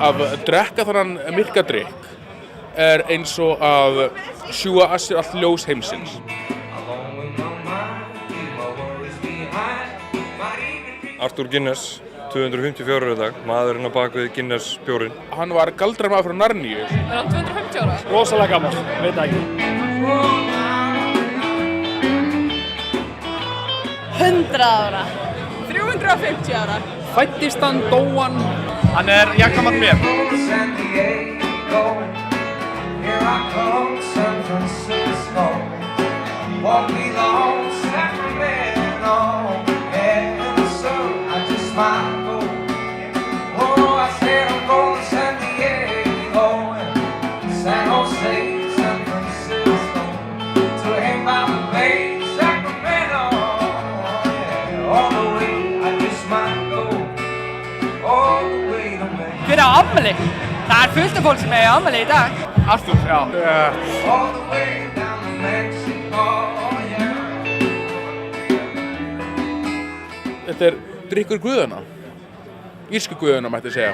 Að drekka þannan myrkadrykk eins og að sjúga að sér allt ljós heimsins. Arthur Guinness, 254 í dag, maðurinn á bakvið Guinness bjórinn. Hann var galdramaður frá Narníu. Hann 250 ára? Rosalega gammal, veit það ekki. 100 ára. 350 ára. Fæddist hann, dó hann. Hann jafngamall mér. Hver á afmæli? Það fullt af fólk sem afmæli í dag. Arthur, já. Þetta drykkur guðanna. Írsku guðanna mætti segja.